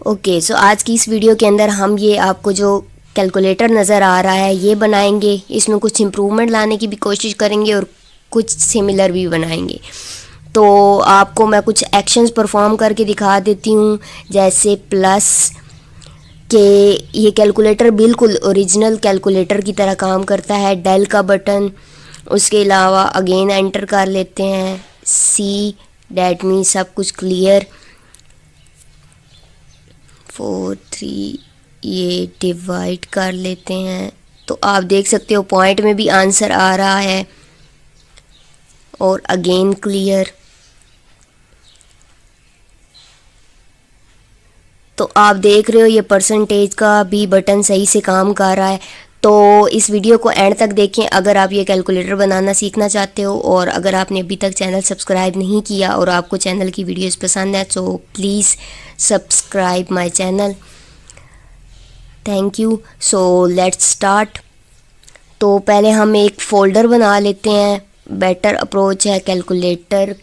Okay, सो आज की इस वीडियो के अंदर हम ये आपको जो कैलकुलेटर नज़र आ रहा है ये बनाएंगे। इसमें कुछ इम्प्रूवमेंट लाने की भी कोशिश करेंगे और कुछ सिमिलर भी बनाएंगे। तो आपको मैं कुछ एक्शंस परफॉर्म करके दिखा देती हूँ, जैसे प्लस के ये कैलकुलेटर बिल्कुल ओरिजिनल कैलकुलेटर की तरह काम करता है। डेल का बटन, उसके अलावा अगेन एंटर कर लेते हैं। सी, डैट मीन सब कुछ क्लियर। 4 3 ये डिवाइड कर लेते हैं तो आप देख सकते हो पॉइंट में भी आंसर आ रहा है। और अगेन क्लियर। तो आप देख रहे हो ये परसेंटेज का भी बटन सही से काम कर रहा है। तो इस वीडियो को एंड तक देखें अगर आप ये कैलकुलेटर बनाना सीखना चाहते हो, और अगर आपने अभी तक चैनल सब्सक्राइब नहीं किया और आपको चैनल की वीडियोस पसंद है तो please subscribe my channel. Thank you. So let's start. तो पहले हम एक फ़ोल्डर बना लेते हैं। बेटर अप्रोच है कैलकुलेटर,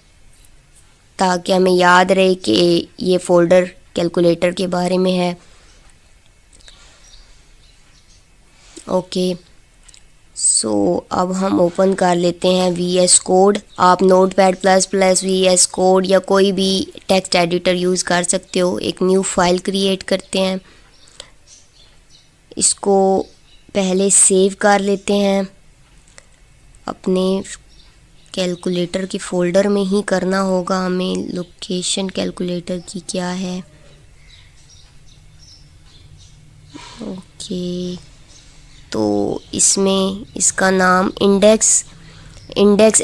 ताकि हमें याद रहे कि ये फ़ोल्डर कैलकुलेटर के बारे में है। ओके, सो अब हम ओपन कर लेते हैं VS कोड। आप notepad plus plus VS code या कोई भी टेक्स्ट एडिटर यूज़ कर सकते हो। एक न्यू फाइल क्रिएट करते हैं, इसको पहले सेव कर लेते हैं। अपने कैलकुलेटर के फ़ोल्डर में ही करना होगा हमें। लोकेशन कैलकुलेटर की क्या है? ओके, तो इसमें इसका नाम इंडेक्स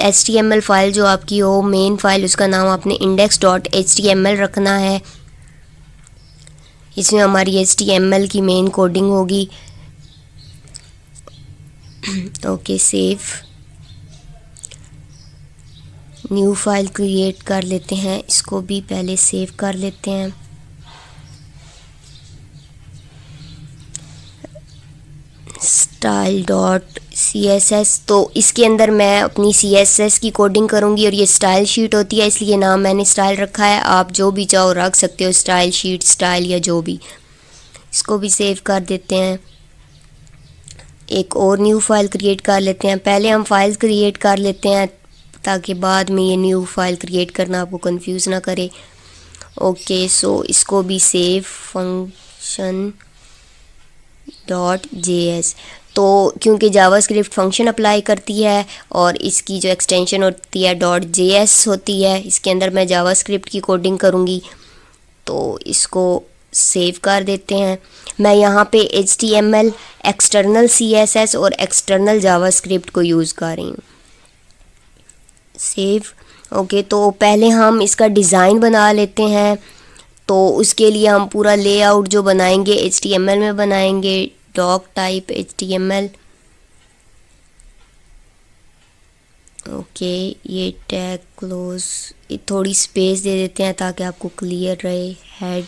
HTML फाइल जो आपकी हो मेन फाइल, उसका नाम आपने index.html रखना है। इसमें हमारी HTML की मेन कोडिंग होगी। Okay, save. New file create कर लेते हैं, इसको भी पहले सेव कर लेते हैं। style.css, तो इसके अंदर मैं अपनी CSS की कोडिंग करूँगी और ये स्टाइल शीट होती है, इसलिए नाम मैंने स्टाइल रखा है। आप जो भी चाहो रख सकते हो, स्टाइल शीट, स्टाइल या जो भी। इसको भी सेव कर देते हैं। एक और न्यू फाइल क्रिएट कर लेते हैं। पहले हम फाइल क्रिएट कर लेते हैं ताकि बाद में ये न्यू फाइल क्रिएट करना आपको कंफ्यूज ना करे। ओके, सो इसको भी सेव function.js। तो क्योंकि जावास्क्रिप्ट फंक्शन अप्लाई करती है और इसकी जो एक्सटेंशन होती है .js होती है, इसके अंदर मैं जावास्क्रिप्ट की कोडिंग करूँगी। तो इसको सेव कर देते हैं। मैं यहाँ पे HTML, एक्सटर्नल CSS और एक्सटर्नल जावास्क्रिप्ट को यूज़ कर रही हूँ। सेव। ओके, तो पहले हम इसका डिज़ाइन बना लेते हैं। तो उसके लिए हम पूरा लेआउट जो बनाएंगे HTML में बनाएंगे। Doctype HTML। ओके, ये टैग क्लोज, थोड़ी स्पेस दे देते हैं ताकि आपको क्लियर रहे। हेड,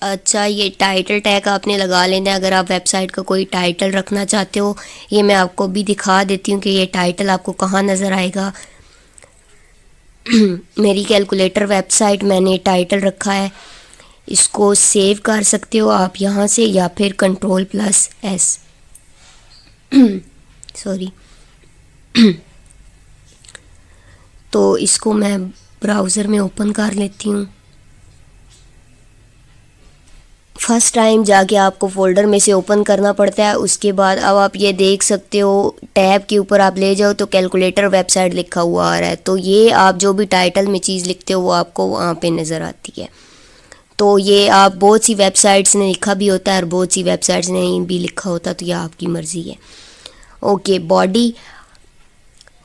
अच्छा, ये टाइटल टैग आपने लगा लेना है अगर आप वेबसाइट का कोई टाइटल रखना चाहते हो। ये मैं आपको भी दिखा देती हूँ कि ये टाइटल आपको कहाँ नज़र आएगा। मेरी कैलकुलेटर वेबसाइट मैंने टाइटल रखा है। इसको सेव कर सकते हो आप यहाँ से, या फिर Ctrl+S। सॉरी। तो इसको मैं ब्राउज़र में ओपन कर लेती हूँ। फर्स्ट टाइम जाके आपको फ़ोल्डर में से ओपन करना पड़ता है। उसके बाद अब आप ये देख सकते हो टैब के ऊपर आप ले जाओ तो कैलकुलेटर वेबसाइट लिखा हुआ आ रहा है। तो ये आप जो भी टाइटल में चीज़ लिखते हो वो आपको वहाँ पे नज़र आती है। तो ये आप बहुत सी वेबसाइट्स ने लिखा भी होता है और बहुत सी वेबसाइट्स ने भी लिखा होता है, तो यह आपकी मर्ज़ी है। ओके,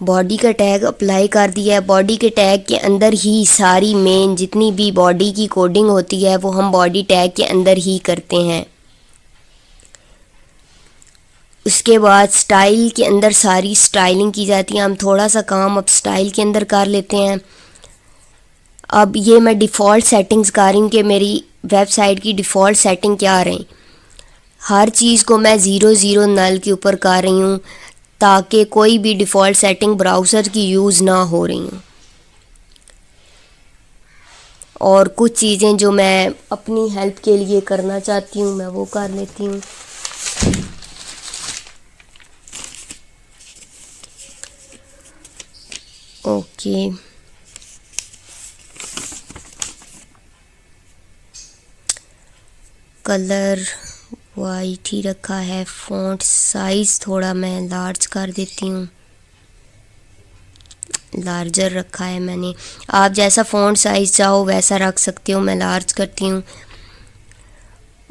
बॉडी का टैग अप्लाई कर दिया है। बॉडी के टैग के अंदर ही सारी मेन जितनी भी बॉडी की कोडिंग होती है वो हम बॉडी टैग के अंदर ही करते हैं। उसके बाद स्टाइल के अंदर सारी स्टाइलिंग की जाती है। हम थोड़ा सा काम अब स्टाइल के अंदर कर लेते हैं। अब ये मैं डिफ़ॉल्ट सेटिंग्स कर रही हूँ कि मेरी वेबसाइट की डिफ़ॉल्ट सेटिंग क्या आ रही। हर चीज़ को मैं 0 0 नल के ऊपर कर रही हूँ ताकि कोई भी डिफ़ॉल्ट सेटिंग ब्राउज़र की यूज़ ना हो रही हूँ। और कुछ चीज़ें जो मैं अपनी हेल्प के लिए करना चाहती हूँ मैं वो कर लेती हूँ। ओके, कलर वाइट ही रखा है। फ़ॉन्ट साइज़ थोड़ा मैं लार्ज कर देती हूँ, लार्जर रखा है मैंने। आप जैसा फ़ॉन्ट साइज़ चाहो वैसा रख सकते हो, मैं लार्ज करती हूँ।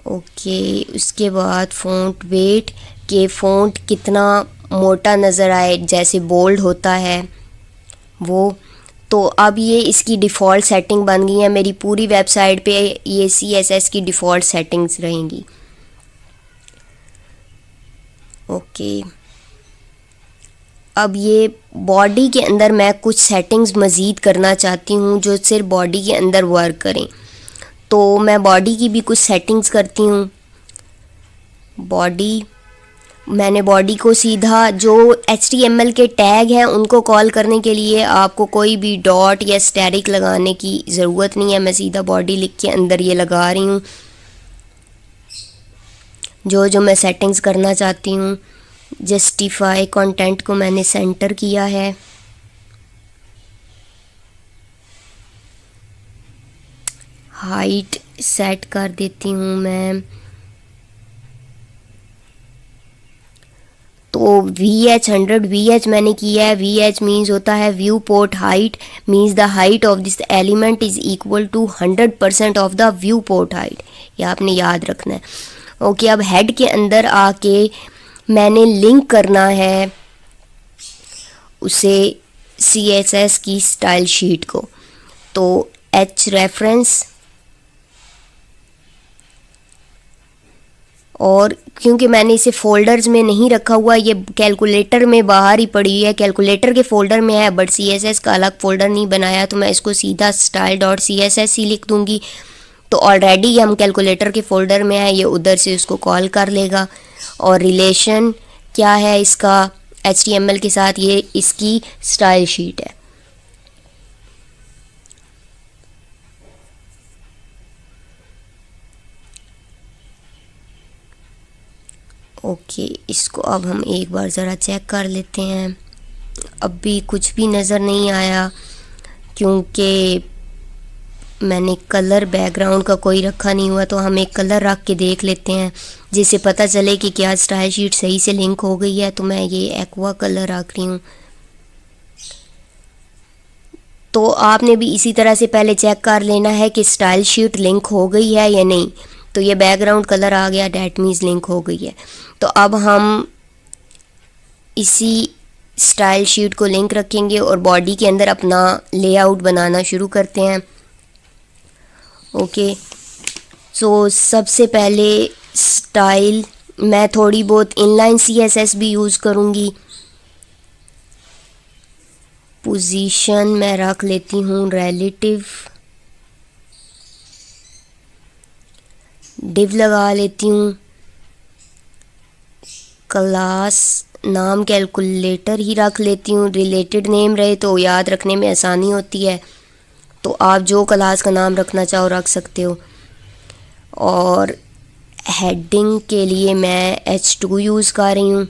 ओके, उसके बाद फ़ॉन्ट वेट के फ़ॉन्ट कितना मोटा नज़र आए, जैसे बोल्ड होता है वो। तो अब ये इसकी डिफ़ॉल्ट सेटिंग बन गई है। मेरी पूरी वेबसाइट पे ये CSS की डिफ़ॉल्ट सेटिंग्स रहेंगी। ओके, अब ये बॉडी के अंदर मैं कुछ सेटिंग्स मज़ीद करना चाहती हूँ जो सिर्फ बॉडी के अंदर वर्क करें। तो मैं बॉडी की भी कुछ सेटिंग्स करती हूँ। बॉडी, मैंने बॉडी को सीधा जो HTML के टैग हैं उनको कॉल करने के लिए आपको कोई भी डॉट या स्टैरिक लगाने की ज़रूरत नहीं है। मैं सीधा बॉडी लिख के अंदर ये लगा रही हूँ जो मैं सेटिंग्स करना चाहती हूँ। जस्टिफाई कंटेंट को मैंने सेंटर किया है। हाइट सेट कर देती हूँ मैं। तो VH 100 VH मैंने किया है। VH मीन्स होता है viewport height, means the height of this element is equal to 100% of the viewport height. ये आपने याद रखना है। ओके, अब हेड के अंदर आके मैंने लिंक करना है उसे CSS की स्टाइल शीट को। तो H रेफरेंस, और क्योंकि मैंने इसे फ़ोल्डर्स में नहीं रखा हुआ, ये कैलकुलेटर में बाहर ही पड़ी है, कैलकुलेटर के फ़ोल्डर में है बट CSS का अलग फ़ोल्डर नहीं बनाया, तो मैं इसको सीधा style.css ही लिख दूँगी। तो ऑलरेडी हम कैलकुलेटर के फ़ोल्डर में है, ये उधर से उसको कॉल कर लेगा। और रिलेशन क्या है इसका HTML के साथ, ये इसकी स्टाइल शीट है। ओके, इसको अब हम एक बार ज़रा चेक कर लेते हैं। अब भी कुछ भी नज़र नहीं आया क्योंकि मैंने कलर बैकग्राउंड का कोई रखा नहीं हुआ। तो हम एक कलर रख के देख लेते हैं जिससे पता चले कि क्या स्टाइल शीट सही से लिंक हो गई है। तो मैं ये एक्वा कलर रख रही हूँ। तो आपने भी इसी तरह से पहले चेक कर लेना है कि स्टाइल शीट लिंक हो गई है या नहीं। तो ये बैकग्राउंड कलर आ गया, डैट मीन्स लिंक हो गई है। तो अब हम इसी स्टाइल शीट को लिंक रखेंगे और बॉडी के अंदर अपना लेआउट बनाना शुरू करते हैं। ओके, सो सबसे पहले स्टाइल, मैं थोड़ी बहुत इनलाइन CSS भी यूज़ करूँगी। पोजीशन मैं रख लेती हूँ रिलेटिव, डिव लगा लेती हूँ। क्लास नाम कैलकुलेटर ही रख लेती हूँ, रिलेटेड नेम रहे तो याद रखने में आसानी होती है। तो आप जो क्लास का नाम रखना चाहो रख सकते हो। और हेडिंग के लिए मैं H2 यूज़ कर रही हूँ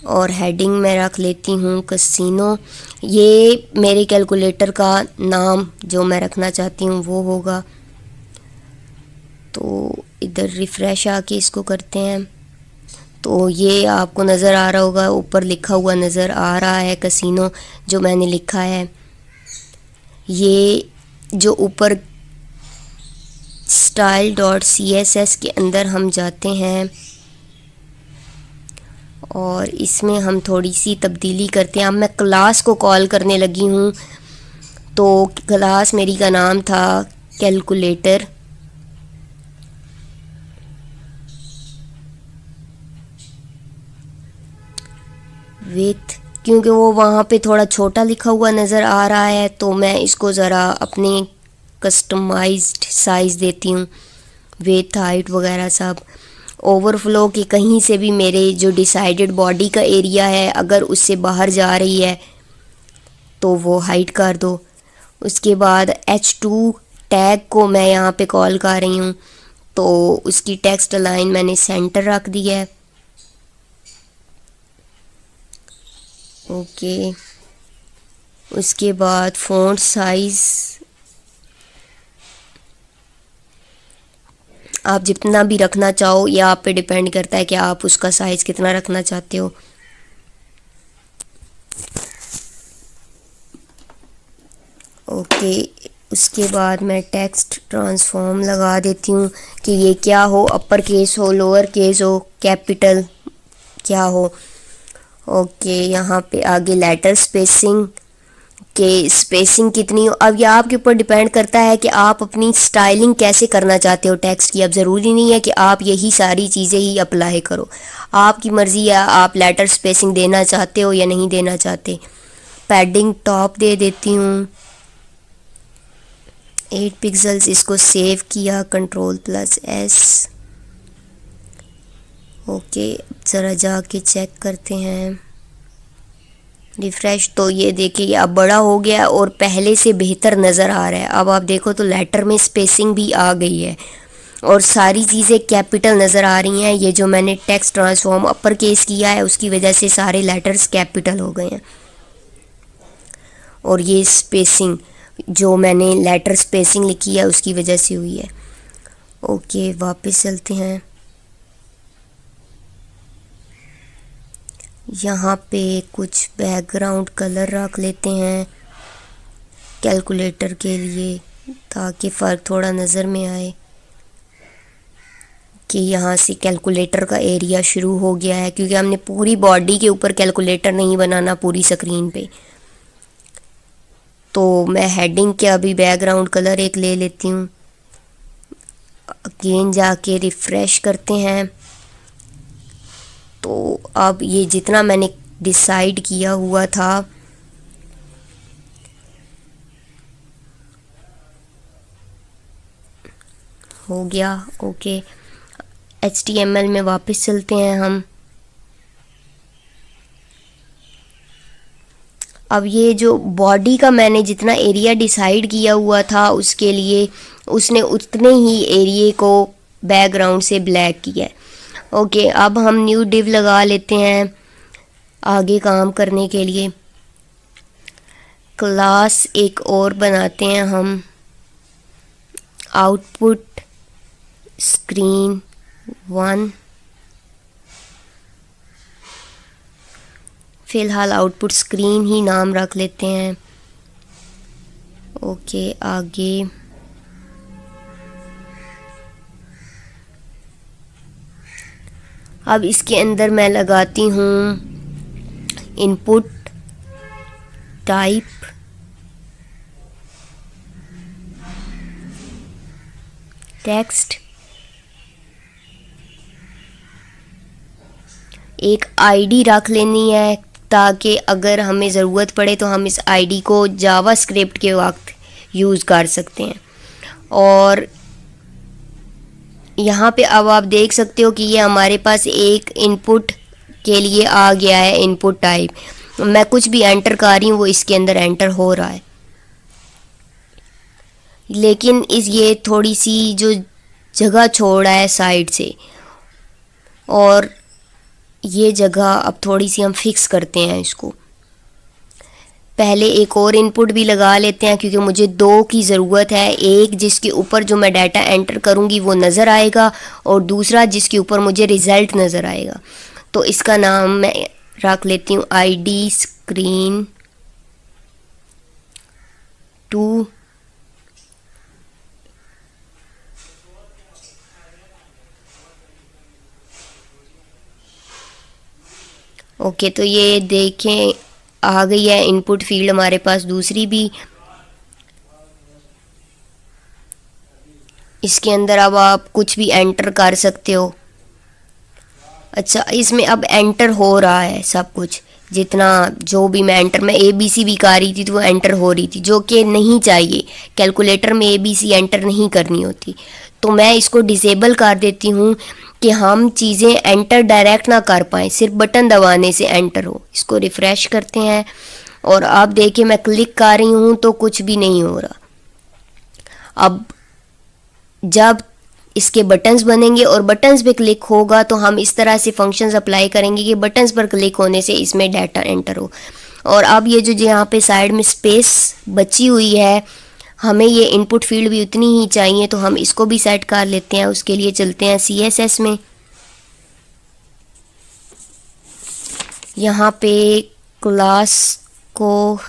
और हेडिंग में रख लेती हूँ कसिनो। ये मेरे कैलकुलेटर का नाम जो मैं रखना चाहती हूँ वो होगा। तो इधर रिफ़्रेश आके इसको करते हैं तो ये आपको नज़र आ रहा होगा, ऊपर लिखा हुआ नज़र आ रहा है कसिनो जो मैंने लिखा है। ये जो ऊपर style.css के अंदर हम जाते हैं और इसमें हम थोड़ी सी तब्दीली करते हैं। अब मैं क्लास को कॉल करने लगी हूँ। तो क्लास मेरी का नाम था कैलकुलेटर। विथ, क्योंकि वो वहाँ पे थोड़ा छोटा लिखा हुआ नज़र आ रहा है तो मैं इसको ज़रा अपने कस्टमाइज्ड साइज़ देती हूँ। विड्थ हाइट वगैरह सब। ओवरफ्लो के कहीं से भी मेरे जो डिसाइडेड बॉडी का एरिया है अगर उससे बाहर जा रही है तो वो हाइड कर दो। उसके बाद H2 टैग को मैं यहाँ पे कॉल कर रही हूँ, तो उसकी टेक्स्ट लाइन मैंने सेंटर रख दी है। ओके, उसके बाद फ़ॉन्ट साइज़ आप जितना भी रखना चाहो, या आप पे डिपेंड करता है कि आप उसका साइज़ कितना रखना चाहते हो। ओके, उसके बाद मैं टेक्स्ट ट्रांसफॉर्म लगा देती हूँ कि ये क्या हो, अपर केस हो, लोअर केस हो, कैपिटल क्या हो। ओके, यहाँ पे आगे लेटर स्पेसिंग के स्पेसिंग कितनी हो। अब ये आपके ऊपर डिपेंड करता है कि आप अपनी स्टाइलिंग कैसे करना चाहते हो टेक्स्ट की। अब ज़रूरी नहीं है कि आप यही सारी चीज़ें ही अप्लाई करो, आपकी मर्ज़ी है आप लेटर स्पेसिंग देना चाहते हो या नहीं देना चाहते। पैडिंग टॉप दे देती हूँ 8 पिक्सल्स। इसको सेव किया, Ctrl+S। ओके, ज़रा जाके चेक करते हैं, रिफ़्रेश। तो ये देखिए अब बड़ा हो गया और पहले से बेहतर नज़र आ रहा है। अब आप देखो तो लेटर में स्पेसिंग भी आ गई है और सारी चीज़ें कैपिटल नज़र आ रही हैं। ये जो मैंने टेक्स्ट ट्रांसफॉर्म अपर केस किया है उसकी वजह से सारे लेटर्स कैपिटल हो गए हैं। और ये स्पेसिंग जो मैंने लेटर स्पेसिंग लिखी है उसकी वजह से हुई है। ओके, वापस चलते हैं। यहाँ पे कुछ बैकग्राउंड कलर रख लेते हैं कैलकुलेटर के लिए, ताकि फ़र्क थोड़ा नज़र में आए कि यहाँ से कैलकुलेटर का एरिया शुरू हो गया है, क्योंकि हमने पूरी बॉडी के ऊपर कैलकुलेटर नहीं बनाना पूरी स्क्रीन पे। तो मैं हेडिंग के अभी बैकग्राउंड कलर एक ले लेती हूँ। अगेन जाके रिफ़्रेश करते हैं, तो अब ये जितना मैंने डिसाइड किया हुआ था हो गया। ओके, HTML में वापस चलते हैं हम। अब ये जो बॉडी का मैंने जितना एरिया डिसाइड किया हुआ था उसके लिए उसने उतने ही एरिया को बैकग्राउंड से ब्लैक किया है। ओके, अब हम न्यू डिव लगा लेते हैं आगे काम करने के लिए। क्लास एक और बनाते हैं हम, आउटपुट स्क्रीन 1। फ़िलहाल आउटपुट स्क्रीन ही नाम रख लेते हैं। ओके, आगे अब इसके अंदर मैं लगाती हूँ इनपुट टाइप टेक्स्ट। एक आईडी रख लेनी है ताकि अगर हमें ज़रूरत पड़े तो हम इस आईडी को जावास्क्रिप्ट के वक्त यूज़ कर सकते हैं। और यहाँ पे अब आप देख सकते हो कि ये हमारे पास एक इनपुट के लिए आ गया है इनपुट टाइप। मैं कुछ भी एंटर कर रही हूँ वो इसके अंदर एंटर हो रहा है, लेकिन ये थोड़ी सी जो जगह छोड़ रहा है साइड से, और ये जगह अब थोड़ी सी हम फिक्स करते हैं इसको। पहले एक और इनपुट भी लगा लेते हैं क्योंकि मुझे 2 की ज़रूरत है, एक जिसके ऊपर जो मैं डाटा एंटर करूँगी वो नज़र आएगा और दूसरा जिसके ऊपर मुझे रिज़ल्ट नज़र आएगा। तो इसका नाम मैं रख लेती हूँ ID स्क्रीन 2। ओके, तो ये देखें आ गई है इनपुट फील्ड हमारे पास दूसरी भी। इसके अंदर अब आप कुछ भी एंटर कर सकते हो। अच्छा, इसमें अब एंटर हो रहा है सब कुछ, जितना जो भी मैं ABC भी कर रही थी तो वो एंटर हो रही थी, जो कि नहीं चाहिए। कैलकुलेटर में ABC एंटर नहीं करनी होती। तो मैं इसको डिसेबल कर देती हूँ कि हम चीज़ें एंटर डायरेक्ट ना कर पाएँ, सिर्फ बटन दबाने से एंटर हो। इसको रिफ़्रेश करते हैं और आप देखिए मैं क्लिक कर रही हूँ तो कुछ भी नहीं हो रहा। अब जब इसके बटन्स बनेंगे और बटन्स पे क्लिक होगा तो हम इस तरह से फंक्शंस अप्लाई करेंगे कि बटन्स पर क्लिक होने से इसमें डाटा एंटर हो। और अब ये जो यहाँ पे साइड में स्पेस बची हुई है, हमें ये इनपुट फील्ड भी उतनी ही चाहिए, तो हम इसको भी सेट कर लेते हैं। उसके लिए चलते हैं CSS में। यहाँ पे क्लास को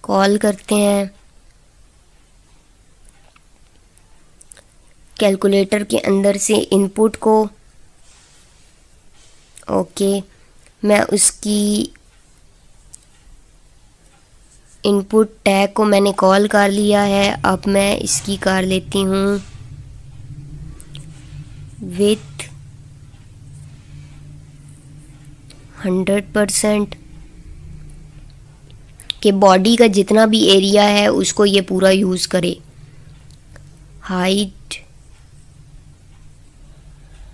कॉल करते हैं, कैलकुलेटर के अंदर से इनपुट को, ओके मैं उसकी इनपुट टैग को मैंने कॉल कर लिया है। अब मैं इसकी कर लेती हूँ विथ 100% कि बॉडी का जितना भी एरिया है उसको ये पूरा यूज़ करे। हाइट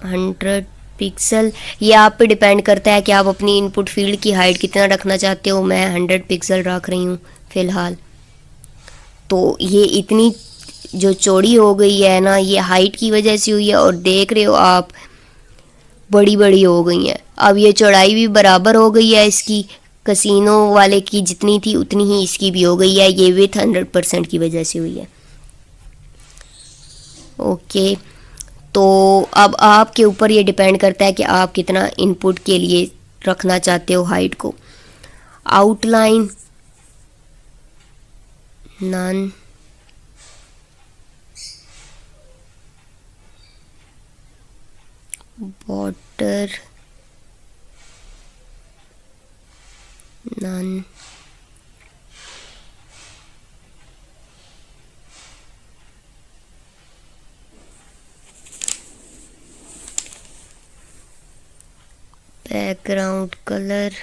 100 पिक्सल, ये आप पे डिपेंड करता है कि आप अपनी इनपुट फील्ड की हाइट कितना रखना चाहते हो। मैं 100 पिक्सल रख रही हूँ फ़िलहाल। तो ये इतनी जो चौड़ी हो गई है ना, ये हाइट की वजह से हुई है, और देख रहे हो आप बड़ी बड़ी हो गई हैं। अब ये चौड़ाई भी बराबर हो गई है इसकी, कसिनो वाले की जितनी थी उतनी ही इसकी भी हो गई है। ये विथ 100% की वजह से हुई है। ओके, तो अब आपके ऊपर ये डिपेंड करता है कि आप कितना इनपुट के लिए रखना चाहते हो हाइट को। Outline none, border none, background colour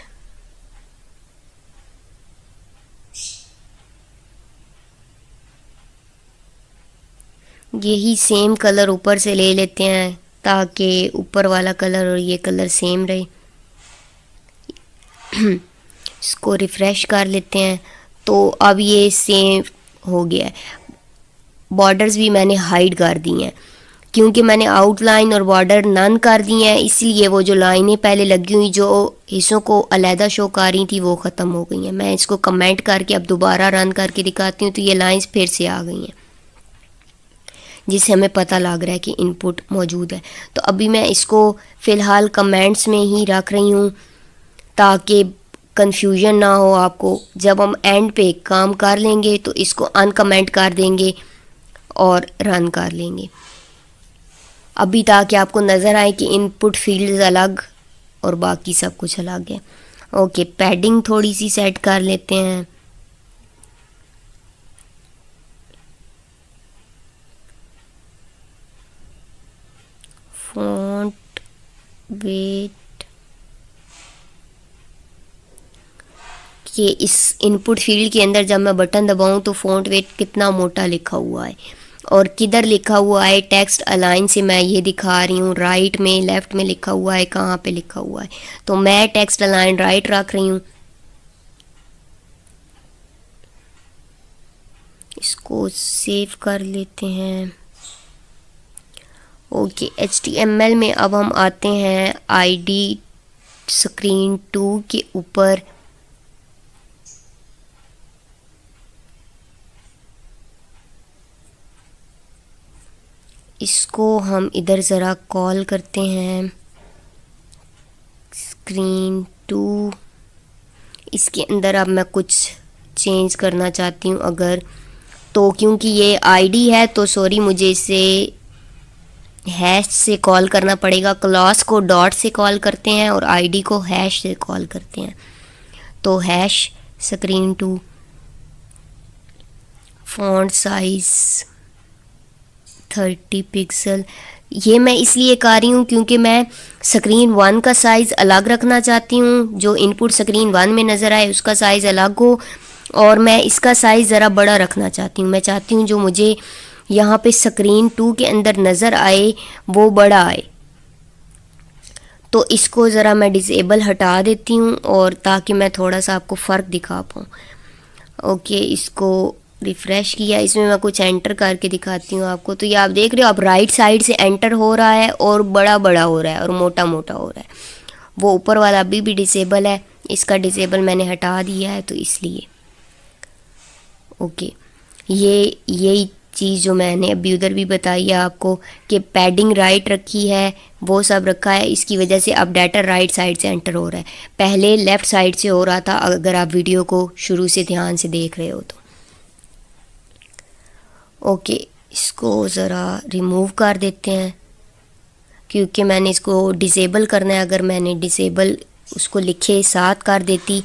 यही सेम कलर ऊपर से ले लेते हैं ताकि ऊपर वाला कलर और ये कलर सेम रहे। इसको रिफ़्रेश कर लेते हैं तो अब ये सेम हो गया है। बॉर्डर्स भी मैंने हाइड कर दी हैं क्योंकि मैंने आउटलाइन और बॉर्डर नन कर दिए हैं, इसलिए वो जो लाइनें पहले लगी हुई जो हिस्सों को अलहदा शो कर रही थी वो ख़त्म हो गई हैं। मैं इसको कमेंट करके अब दोबारा रन करके दिखाती हूँ तो ये लाइंस फिर से आ गई हैं, जिससे हमें पता लग रहा है कि इनपुट मौजूद है। तो अभी मैं इसको फ़िलहाल कमेंट्स में ही रख रही हूँ ताकि कन्फ्यूजन ना हो आपको। जब हम एंड पे काम कर लेंगे तो इसको अनकमेंट कर देंगे और रन कर लेंगे। अभी ताकि आपको नज़र आए कि इनपुट फील्ड्स अलग और बाकी सब कुछ अलग है। ओके, पैडिंग थोड़ी सी सेट कर लेते हैं। फ़ॉन्ट वेट कि इस इनपुट फील्ड के अंदर जब मैं बटन दबाऊं तो फ़ॉन्ट वेट कितना मोटा लिखा हुआ है और किधर लिखा हुआ है। टेक्स्ट अलाइन से मैं ये दिखा रही हूँ, राइट में लेफ़्ट में लिखा हुआ है, कहाँ पे लिखा हुआ है। तो मैं टेक्स्ट अलाइन राइट रख रही हूँ। इसको सेव कर लेते हैं। ओके, HTML में अब हम आते हैं ID स्क्रीन 2 के ऊपर। इसको हम इधर ज़रा कॉल करते हैं स्क्रीन 2। इसके अंदर अब मैं कुछ चेंज करना चाहती हूँ अगर तो, क्योंकि ये ID है तो सॉरी मुझे इसे हैश से कॉल करना पड़ेगा। क्लास को डॉट से कॉल करते हैं और ID को हैश से कॉल करते हैं। तो hash screen 2, font size 30 pixel. ये मैं इसलिए कर रही हूँ क्योंकि मैं स्क्रीन 1 का साइज़ अलग रखना चाहती हूँ, जो इनपुट स्क्रीन 1 में नज़र आए उसका साइज़ अलग हो, और मैं इसका साइज़ ज़रा बड़ा रखना चाहती हूँ। मैं चाहती हूँ जो मुझे यहाँ पे स्क्रीन 2 के अंदर नज़र आए वो बड़ा आए। तो इसको ज़रा मैं डिसेबल हटा देती हूँ और ताकि मैं थोड़ा सा आपको फ़र्क दिखा पाऊँ। ओके, इसको रिफ़्रेश किया, इसमें मैं कुछ एंटर करके दिखाती हूँ आपको। तो ये आप देख रहे हो, आप राइट साइड से एंटर हो रहा है और बड़ा बड़ा हो रहा है और मोटा मोटा हो रहा है। वो ऊपर वाला अभी भी डिसेबल है, इसका डिसेबल मैंने हटा दिया है तो इसलिए। ओके, यही चीज़ जो मैंने अभी उधर भी बताई है आपको कि पैडिंग राइट रखी है, वो सब रखा है, इसकी वजह से अब डाटा राइट साइड से एंटर हो रहा है। पहले लेफ़्ट साइड से हो रहा था, अगर आप वीडियो को शुरू से ध्यान से देख रहे हो तो। ओके, इसको ज़रा रिमूव कर देते हैं क्योंकि मैंने इसको डिसेबल करना है। अगर मैंने डिसेबल उसको लिखे साथ कर देती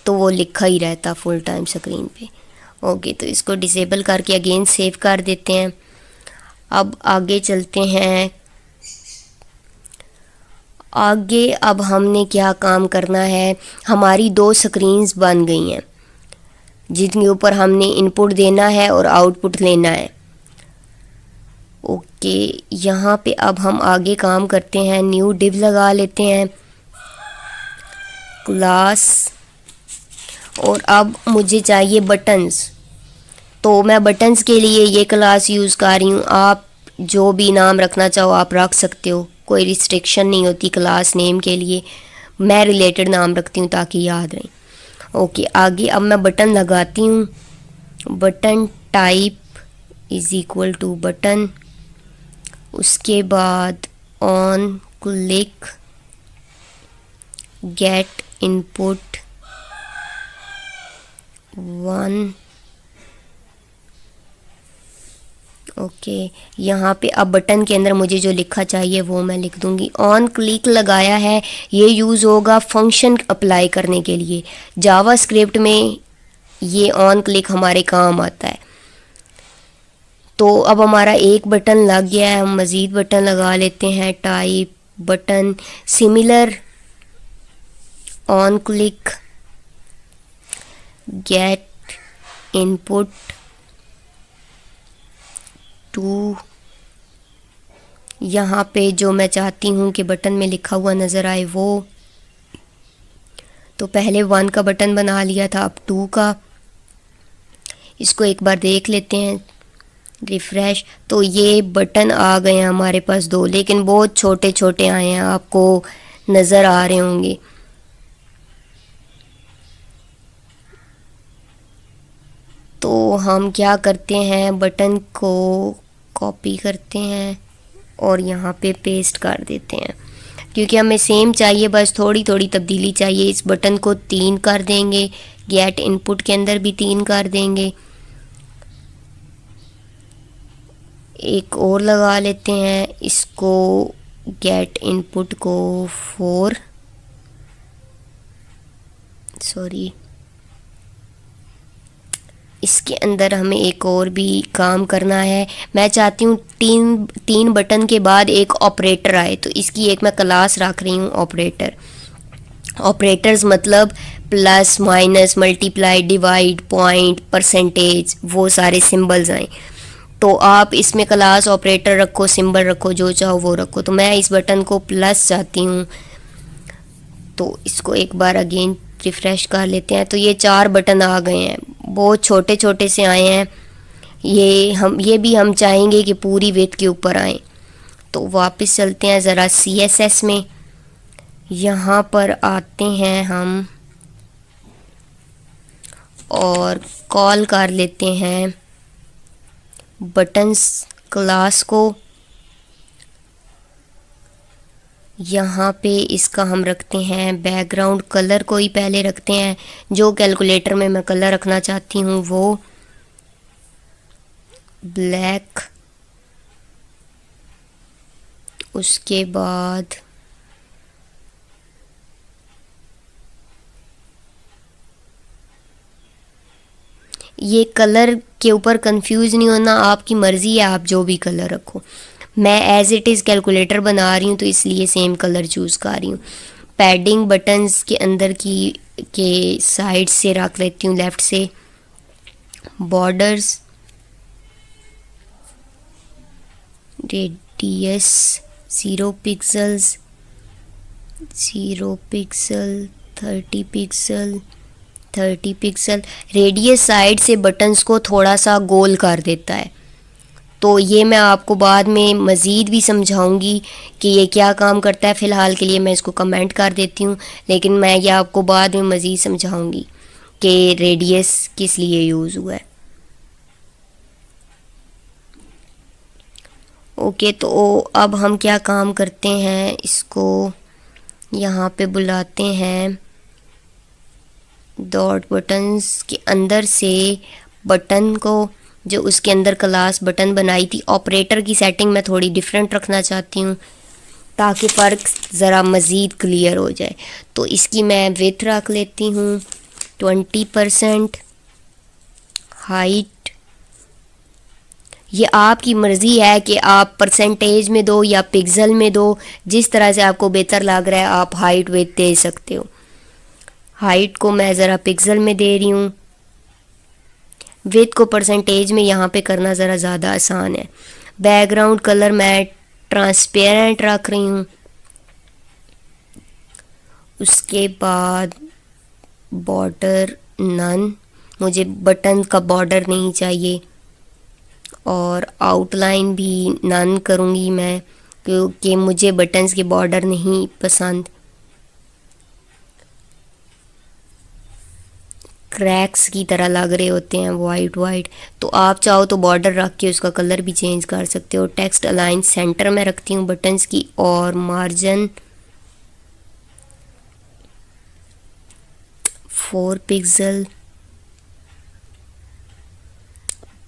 तो वो लिखा ही रहता फुल टाइम स्क्रीन पे। ओके, तो इसको डिसेबल करके अगेन सेव कर देते हैं। अब आगे चलते हैं। आगे अब हमने क्या काम करना है, हमारी 2 स्क्रीन्स बन गई हैं जिनके ऊपर हमने इनपुट देना है और आउटपुट लेना है। ओके, यहाँ पे अब हम आगे काम करते हैं। न्यू डिव लगा लेते हैं, क्लास, और अब मुझे चाहिए बटन्स। तो मैं बटन्स के लिए ये क्लास यूज़ कर रही हूँ। आप जो भी नाम रखना चाहो आप रख सकते हो, कोई रिस्ट्रिक्शन नहीं होती क्लास नेम के लिए। मैं रिलेटेड नाम रखती हूँ ताकि याद रहे। ओके, आगे अब मैं बटन लगाती हूँ। Button type is equal to button, उसके बाद on click get input 1। Okay, यहाँ पे अब बटन के अंदर मुझे जो लिखा चाहिए वो मैं लिख दूँगी। ऑन क्लिक लगाया है, ये यूज़ होगा फंक्शन अप्लाई करने के लिए। जावा स्क्रिप्ट में ये ऑन क्लिक हमारे काम आता है। तो अब हमारा एक बटन लग गया है, हम मज़ीद बटन लगा लेते हैं। Type button similar, on click get input 2। यहाँ पे जो मैं चाहती हूँ कि बटन में लिखा हुआ नज़र आए वो, तो पहले 1 का बटन बना लिया था, अब 2 का। इसको एक बार देख लेते हैं, रिफ़्रेश, तो ये बटन आ गए हैं हमारे पास 2, लेकिन बहुत छोटे छोटे आए हैं, आपको नज़र आ रहे होंगे। तो हम क्या करते हैं, बटन को कॉपी करते हैं और यहाँ पे पेस्ट कर देते हैं क्योंकि हमें सेम चाहिए, बस थोड़ी थोड़ी तब्दीली चाहिए। इस बटन को 3 कर देंगे, गेट इनपुट के अंदर भी 3 कर देंगे। एक और लगा लेते हैं, इसको गेट इनपुट को 4, सॉरी, इसके अंदर हमें एक और भी काम करना है। मैं चाहती हूँ तीन बटन के बाद एक ऑपरेटर आए, तो इसकी एक मैं क्लास रख रही हूँ ऑपरेटर। ऑपरेटर्स मतलब plus, minus, multiply, divide, point, percentage, वो सारे सिंबल्स आए। तो आप इसमें क्लास ऑपरेटर रखो, सिंबल रखो, जो चाहो वो रखो। तो मैं इस बटन को प्लस चाहती हूँ, तो इसको एक बार अगेन रिफ़्रेश कर लेते हैं। तो ये 4 बटन आ गए हैं, बहुत छोटे छोटे से आए हैं। ये भी हम चाहेंगे कि पूरी विड्थ के ऊपर आए। तो वापस चलते हैं ज़रा CSS में, यहाँ पर आते हैं हम और कॉल कर लेते हैं बटन्स क्लास को। यहाँ पे इसका हम रखते हैं बैकग्राउंड कलर को ही पहले रखते हैं, जो कैलकुलेटर में मैं कलर रखना चाहती हूँ वो ब्लैक। उसके बाद ये कलर के ऊपर कंफ्यूज नहीं होना, आपकी मर्ज़ी है, आप जो भी कलर रखो। मैं एज़ इट इज़ कैलकुलेटर बना रही हूँ तो इसलिए सेम कलर चूज़ कर रही हूँ। पैडिंग बटन्स के अंदर के साइड से रख लेती हूँ, लेफ़्ट से। Borders radius 0 pixels, 0 pixel, 30 pixel, 30 pixel. Radius side से बटन्स को थोड़ा सा गोल कर देता है। तो ये मैं आपको बाद में मज़ीद भी समझाऊंगी कि ये क्या काम करता है। फ़िलहाल के लिए मैं इसको कमेंट कर देती हूँ, लेकिन मैं ये आपको बाद में मज़ीद समझाऊंगी कि रेडियस किस लिए यूज़ हुआ है। ओके, तो अब हम क्या काम करते हैं, इसको यहाँ पे बुलाते हैं। डॉट बटन्स के अंदर से बटन को, जो उसके अंदर क्लास बटन बनाई थी, ऑपरेटर की सेटिंग मैं थोड़ी डिफरेंट रखना चाहती हूँ ताकि फ़र्क ज़रा मज़ीद क्लियर हो जाए। तो इसकी मैं विड्थ रख लेती हूँ 20%। हाइट ये आपकी मर्ज़ी है कि आप परसेंटेज में दो या पिक्सल में दो, जिस तरह से आपको बेहतर लग रहा है आप हाइट विड्थ दे सकते हो। हाइट को मैं ज़रा पिक्सल में दे रही हूँ, विड्थ को परसेंटेज में यहाँ पे करना ज़रा ज़्यादा आसान है। बैकग्राउंड कलर मैं ट्रांसपेरेंट रख रही हूँ। उसके बाद बॉर्डर नन, मुझे बटन का बॉर्डर नहीं चाहिए, और आउटलाइन भी नन करूँगी मैं क्योंकि मुझे बटन्स के बॉर्डर नहीं पसंद। क्रैक्स की तरह लग रहे होते हैं वाइट वाइट, तो आप चाहो तो बॉर्डर रख के उसका कलर भी चेंज कर सकते हो। टेक्स्ट अलाइन सेंटर में रखती हूँ बटन्स की, और मार्जिन 4 पिक्सल।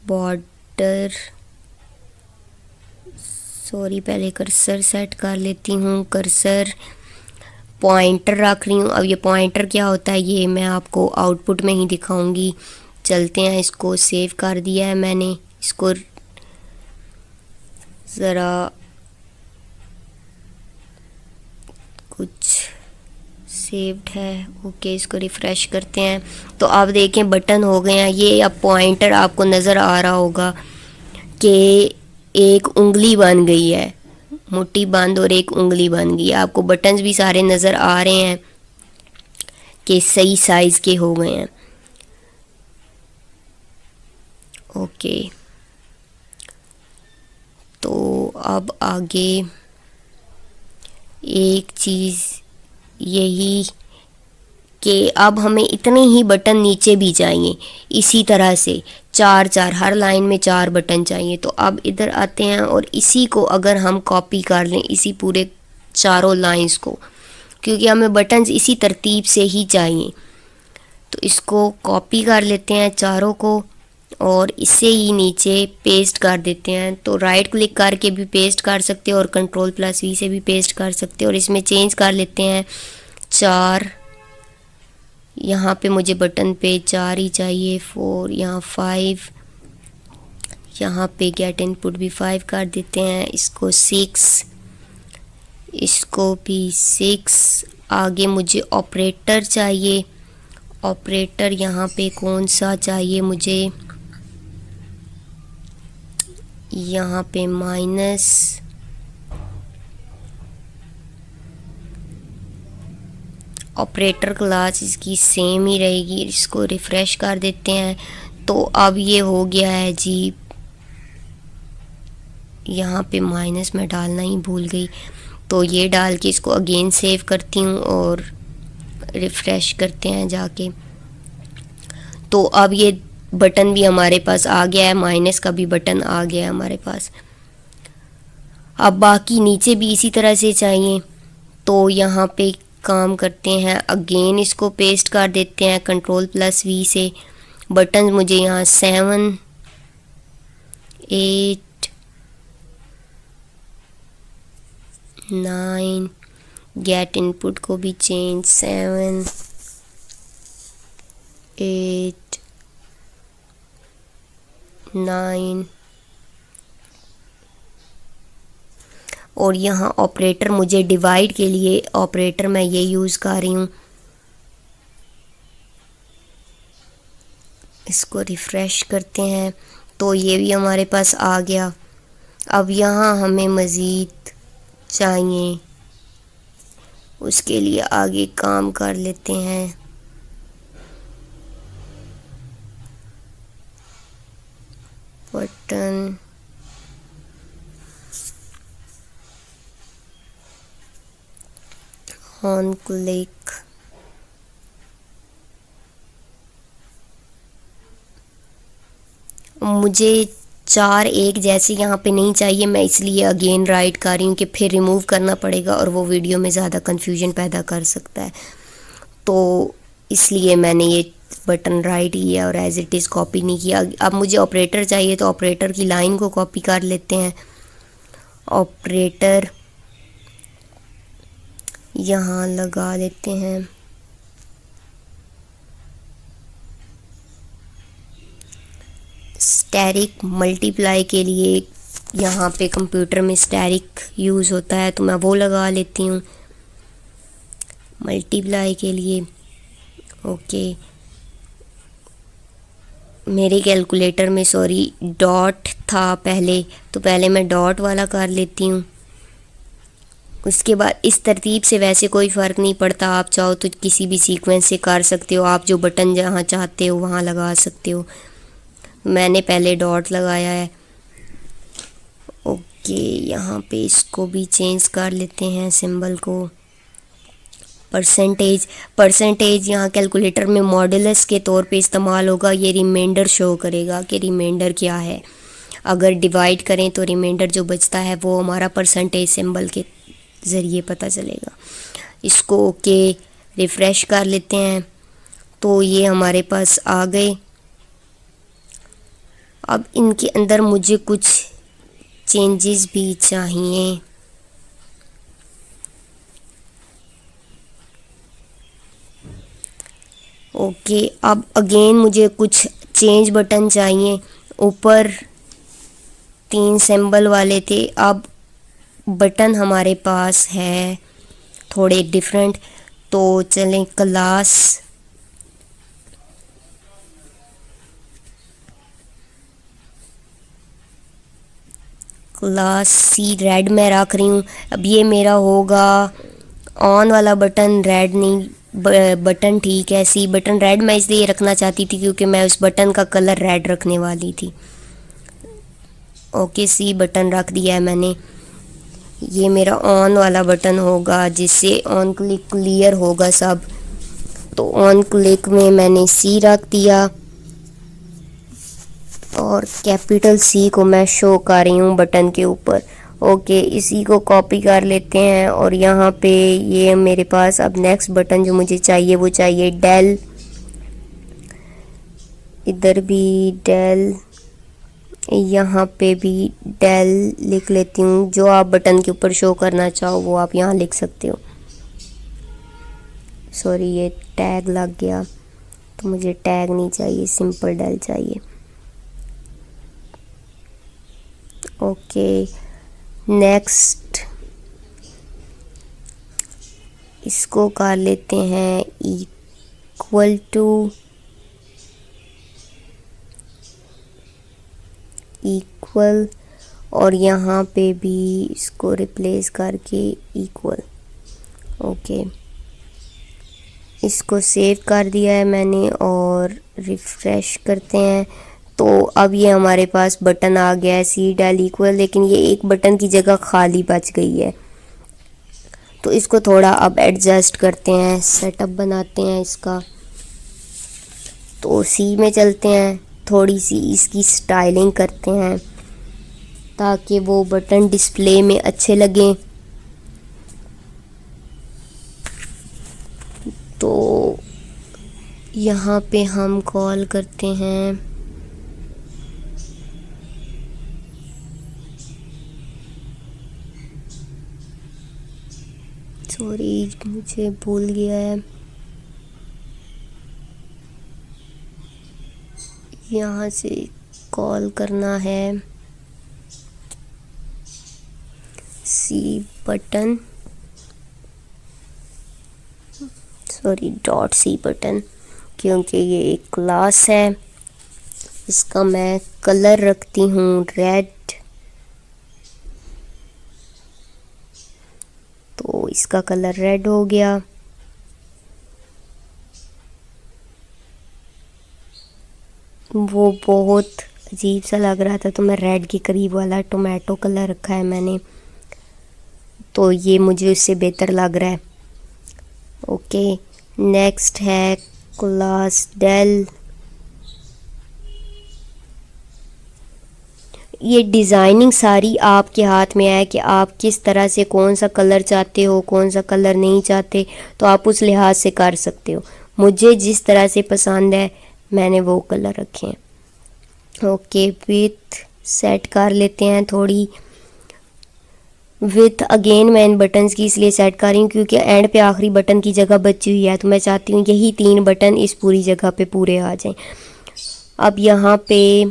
बॉर्डर, सॉरी, पहले कर्सर सेट कर लेती हूँ। कर्सर पॉइंटर रख रही हूँ। अब ये पॉइंटर क्या होता है ये मैं आपको आउटपुट में ही दिखाऊंगी। चलते हैं, इसको सेव कर दिया है मैंने। इसको ज़रा कुछ सेव्ड है, ओके, इसको रिफ़्रेश करते हैं। तो आप देखें बटन हो गए हैं ये। अब पॉइंटर आपको नज़र आ रहा होगा कि एक उंगली बन गई है, मुट्ठी बंद और एक उंगली बन गई है। आपको बटन्स भी सारे नज़र आ रहे हैं कि सही साइज़ के हो गए हैं। ओके, तो अब आगे एक चीज़ यही कि अब हमें इतने ही बटन नीचे भी चाहिए, इसी तरह से 4 हर लाइन में 4 बटन चाहिए। तो अब इधर आते हैं और इसी को अगर हम कॉपी कर लें, इसी पूरे चारों लाइंस को, क्योंकि हमें बटन्स इसी तरतीब से ही चाहिए, तो इसको कॉपी कर लेते हैं चारों को और इससे ही नीचे पेस्ट कर देते हैं। तो राइट क्लिक करके भी पेस्ट कर सकते हो और Ctrl+V से भी पेस्ट कर सकते हो। और इसमें चेंज कर लेते हैं 4, यहाँ पे मुझे बटन पे 4 ही चाहिए, 4, यहाँ 5, यहाँ पे गेट इनपुट भी 5 कर देते हैं। इसको 6, इसको भी 6। आगे मुझे ऑपरेटर चाहिए। ऑपरेटर यहाँ पे कौन सा चाहिए मुझे, यहाँ पे माइनस, ऑपरेटर क्लास इसकी सेम ही रहेगी। इसको रिफ़्रेश कर देते हैं। तो अब ये हो गया है जी। यहाँ पे माइनस में डालना ही भूल गई, तो ये डाल के इसको अगेन सेव करती हूँ और रिफ़्रेश करते हैं जाके। तो अब ये बटन भी हमारे पास आ गया है, माइनस का भी बटन आ गया है हमारे पास। अब बाकी नीचे भी इसी तरह से चाहिए, तो यहाँ पे काम करते हैं, अगेन इसको पेस्ट कर देते हैं Ctrl+V से। बटन मुझे यहाँ 7, 8, 9, गेट इनपुट को भी चेंज 7, 8, 9, और यहाँ ऑपरेटर मुझे डिवाइड के लिए ऑपरेटर मैं ये यूज़ कर रही हूँ। इसको रिफ़्रेश करते हैं तो ये भी हमारे पास आ गया। अब यहाँ हमें मज़ीद चाहिए, उसके लिए आगे काम कर लेते हैं। बटन ऑन क्लिक, मुझे 4 एक जैसे यहाँ पे नहीं चाहिए, मैं इसलिए अगेन राइट कर रही हूँ कि फिर रिमूव करना पड़ेगा और वो वीडियो में ज़्यादा कन्फ्यूजन पैदा कर सकता है। तो इसलिए मैंने ये बटन राइट किया और एज इट इज़ कॉपी नहीं किया। अब मुझे ऑपरेटर चाहिए, तो ऑपरेटर की लाइन को कॉपी कर लेते हैं। ऑपरेटर यहाँ लगा लेते हैं। स्टैरिक मल्टीप्लाई के लिए यहाँ पे कंप्यूटर में स्टैरिक यूज़ होता है, तो मैं वो लगा लेती हूँ मल्टीप्लाई के लिए। ओके, मेरे कैलकुलेटर में सॉरी डॉट था पहले, तो पहले मैं डॉट वाला कर लेती हूँ। उसके बाद इस तरतीब से वैसे कोई फ़र्क नहीं पड़ता, आप चाहो तो किसी भी सीक्वेंस से कर सकते हो, आप जो बटन जहाँ चाहते हो वहाँ लगा सकते हो। मैंने पहले डॉट लगाया है। ओके, यहाँ पे इसको भी चेंज कर लेते हैं सिंबल को। परसेंटेज यहाँ कैलकुलेटर में मॉडुलस के तौर पे इस्तेमाल होगा। ये रिमाइंडर शो करेगा कि रिमाइंडर क्या है। अगर डिवाइड करें तो रिमाइंडर जो बचता है वो हमारा परसेंटेज सिंबल के ज़रिए पता चलेगा। इसको ओके रिफ़्रेश कर लेते हैं, तो ये हमारे पास आ गए। अब इनके अंदर मुझे कुछ चेंजेस भी चाहिए। ओके, अब अगेन मुझे कुछ चेंज बटन चाहिए। ऊपर 3 सिंबल वाले थे, अब बटन हमारे पास है थोड़े डिफरेंट। तो चलें क्लास सी रेड में रख रही हूँ। अब ये मेरा होगा ऑन वाला बटन, रेड नहीं बटन ठीक है। सी बटन रेड मैं इसलिए रखना चाहती थी क्योंकि मैं उस बटन का कलर रेड रखने वाली थी। ओके, सी बटन रख दिया है मैंने। ये मेरा ऑन वाला बटन होगा जिससे ऑन क्लिक क्लियर होगा सब। तो ऑन क्लिक में मैंने सी रख दिया और कैपिटल सी को मैं शो कर रही हूँ बटन के ऊपर। ओके, इसी को कॉपी कर लेते हैं और यहाँ पे ये मेरे पास अब नेक्स्ट बटन जो मुझे चाहिए वो चाहिए डेल। इधर भी डेल, यहाँ पे भी डेल लिख लेती हूँ। जो आप बटन के ऊपर शो करना चाहो वो आप यहाँ लिख सकते हो। सॉरी, ये टैग लग गया, तो मुझे टैग नहीं चाहिए, सिंपल डेल चाहिए। ओके, नेक्स्ट इसको कर लेते हैं इक्वल टू, इक्वल, और यहाँ पे भी इसको रिप्लेस करके इक्वल। ओके, इसको सेव कर दिया है मैंने और रिफ़्रेश करते हैं। तो अब ये हमारे पास बटन आ गया है सी डेल इक्वल, लेकिन ये एक बटन की जगह खाली बच गई है। तो इसको थोड़ा अब एडजस्ट करते हैं, सेटअप बनाते हैं इसका। तो सी में चलते हैं, थोड़ी सी इसकी स्टाइलिंग करते हैं ताकि वो बटन डिस्प्ले में अच्छे लगें। तो यहाँ पे हम कॉल करते हैं सॉरी मुझे भूल गया है, यहाँ से कॉल करना है C button, sorry dot C button, क्योंकि ये एक क्लास है। इसका मैं कलर रखती हूँ रेड। तो इसका कलर रेड हो गया। वो बहुत अजीब सा लग रहा था तो मैं रेड के करीब वाला टोमेटो कलर रखा है मैंने, तो ये मुझे उससे बेहतर लग रहा है। ओके, नेक्स्ट है क्लास डेल। ये डिज़ाइनिंग सारी आपके हाथ में है कि आप किस तरह से कौन सा कलर चाहते हो, कौन सा कलर नहीं चाहते, तो आप उस लिहाज से कर सकते हो। मुझे जिस तरह से पसंद है मैंने वो कलर रखे हैं। ओके, विथ सेट कर लेते हैं थोड़ी। विथ अगेन मैं इन बटन्स की इसलिए सेट कर रही हूँ क्योंकि एंड पे आखिरी बटन की जगह बची हुई है, तो मैं चाहती हूँ यही 3 बटन इस पूरी जगह पे पूरे आ जाएं। अब यहाँ पे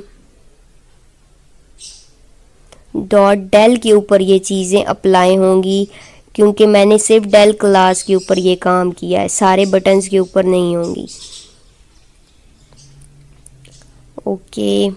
डॉट डेल के ऊपर ये चीज़ें अप्लाई होंगी क्योंकि मैंने सिर्फ डेल क्लास के ऊपर ये काम किया है, सारे बटन्स के ऊपर नहीं होंगी। ओके,